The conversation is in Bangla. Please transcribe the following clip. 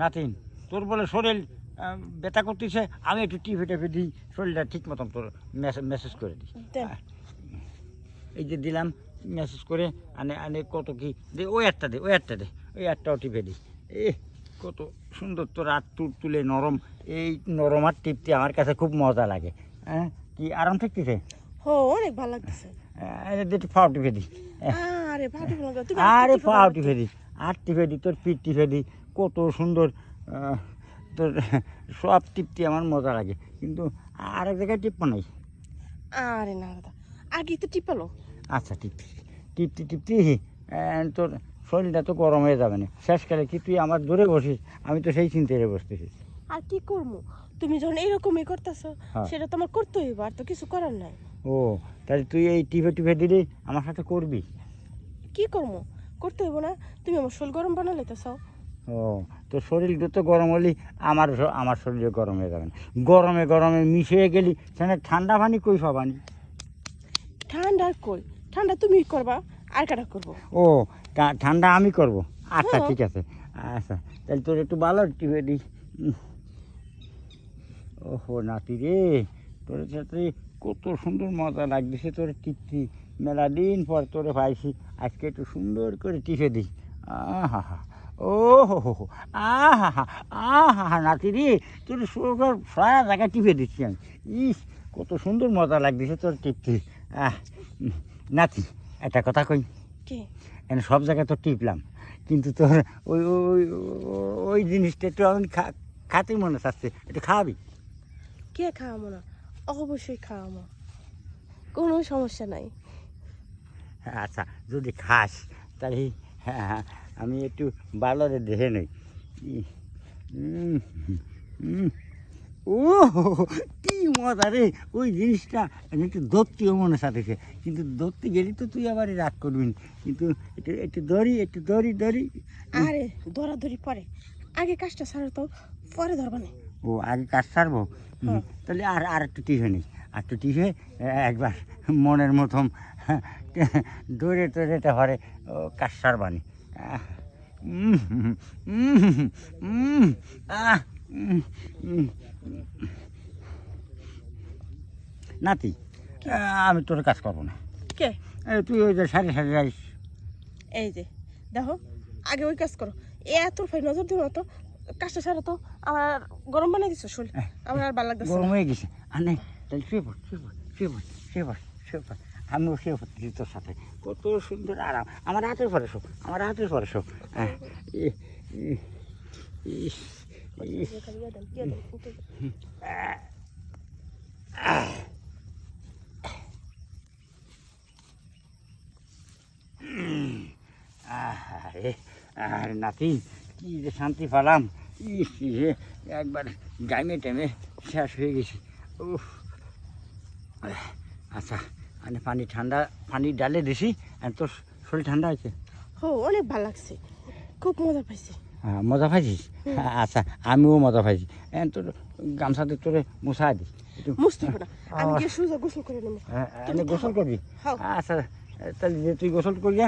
নাতিন তোর বলে শরীর ব্যথা করতেছে, আমি একটু টিপে টেপে দিই, শরীরটা ঠিক মতন তোর মেসেজ করে দিই। দেন। এই যে দিলাম, মেসেজ করে আনে আনে কত কি দে, ওই একটা দে, ওই একটা দে, ওই একটাও টিপে দিই। কত সুন্দর তোর হাত তুলে নরম, এই নরম হাত টিপতে আমার কাছে খুব মজা লাগে। হ্যাঁ, কি আরাম থাকতেছে? হো অনেক ভালো লাগতেছে। একটু ফাও টিপে দিই। আরে ভালো লাগলো তুমি। আরে ফাও টিপে দিই, আর টিপে দিই, তোর পিঠ টিপে দিই, কত সুন্দর। তোর সব টিপতে আমার মজা লাগে, কিন্তু আর এক জায়গায় টিপবো নাই। আরে না দাদা, আগে তো টিপালো। আচ্ছা টিপতে টিপতে টিপতে তোর শরীরটা তো গরম হয়ে যাবে না, শেষকালে কি তুই আমার দূরে বসিস, আমি তো সেই চিন্তায় বসতেছি। আর কি করবো, তুমি যখন এরকমই করতেছো হ্যাঁ। সেটা তোমার করতে হইব, আর তো কিছু করার নাই। ও, তাহলে তুই এই টিপে টিপে দিলে আমার সাথে করবি? কি করবো, করতে হইব না? তুমি আমার শোল গরম বানালে তো চাও। ও, তোর শরীর তো গরম হলি আমার শরীরে গরম হয়ে যাবে না। গরমে গরমে মিশিয়ে গেলি, সেখানে ঠান্ডা পানি কই পাবানি? ঠান্ডা আর কই, ঠান্ডা তুমি করবা আর কাটা করবো। ও, ঠান্ডা আমি করব? আচ্ছা হ্যাঁ। ঠিক আছে। আচ্ছা তাহলে তোর একটু ভালো টিপে দিই। ওহো নাতি রে, তোর সাথে কত সুন্দর মজা লাগতেছে তোর টিপতি, মেলা দিন পর তোরে পাইছি, আজকে একটু সুন্দর করে টিপে দিই। আহা হা, ও হো হো হো, আহা হা, আহা হা নাতি রে, তোর সারা জায়গায় টিপে দিচ্ছি আমি। ইস, কত সুন্দর মজা লাগতেছে তোর টিপতি। নাতি, একটা কথা কই, কি? এনে সব জায়গায় তো টিপলাম, কিন্তু তোর ওই ওই ওই জিনিসটা একটু আমি খাতে মনে চাচ্ছে, একটু খাওয়াবি? কে খাওয়াবো না? অবশ্যই খাওয়াবো, কোনো সমস্যা নাই। আচ্ছা যদি খাস তাহলে হ্যাঁ, আমি একটু ভালোরে দেখে নই। ও কি মজা রে ওই জিনিসটা, একটু ধরতেও মনে চাচ্ছে, কিন্তু ধরতে গেলি তো তুই আবার রাগ করবি না। কিন্তু একটু একটু ধরি, একটু ধরি ধরি। আরে ধরাধরি পরে, আগে কাজটা ছাড়ো তো, পরে ধরবা না। ও, আগে কাজ ছাড়বো? হ্যাঁ। তাহলে আর একটু টিপে নিই, আর একটু টিপে একবার মনের মতন দৌড়ে টোড়েটা হরে কাজ সারবানি। নাতি, আমি তোর কাজ করবো না। কে? তুই ওই যে সারি সারি যাইস। এই যে দেখো, আগে ওই কাজ করো, এত ফাই নজর দিও না তো, কাজটা ছাড়ো তো। আমার গরম বানাই দিছো শোল, আমার আর ভালো লাগতেছে গরম না। হয়ে গেছে, আর নেই, তাহলে শুয়ে পড় শুয়ে পড় শুয়ে পড় শুয়ে পড় শুয়ে পড়, আমিও শুয়ে পড়তেছি তোর সাথে। কত সুন্দর আরাম, আমার হাতের পরে শোক, আমার হাতের পরে শোক। আরে আর নাতি, কি যে শান্তি পেলাম, একবার গাইমে টেমে শেষ হয়ে গেছি। উফ, আচ্ছা আমি পানি ঠান্ডা, পানি ডালে দিছি, আর তোর শরীর ঠান্ডা আছে? হো অনেক ভালো লাগছে, খুব মজা পাইছি। হ্যাঁ, মজা পাইছিস? আচ্ছা আমিও মজা পাইছি। তোর গামছাতে তোরে মুছা দিই একটু। মুছতে হবে না, আমি গিয়ে সোজা গোসল করে নেবো। গোসল করবি? হ্যাঁ। আচ্ছা তাহলে যে তুই গোসল করিয়া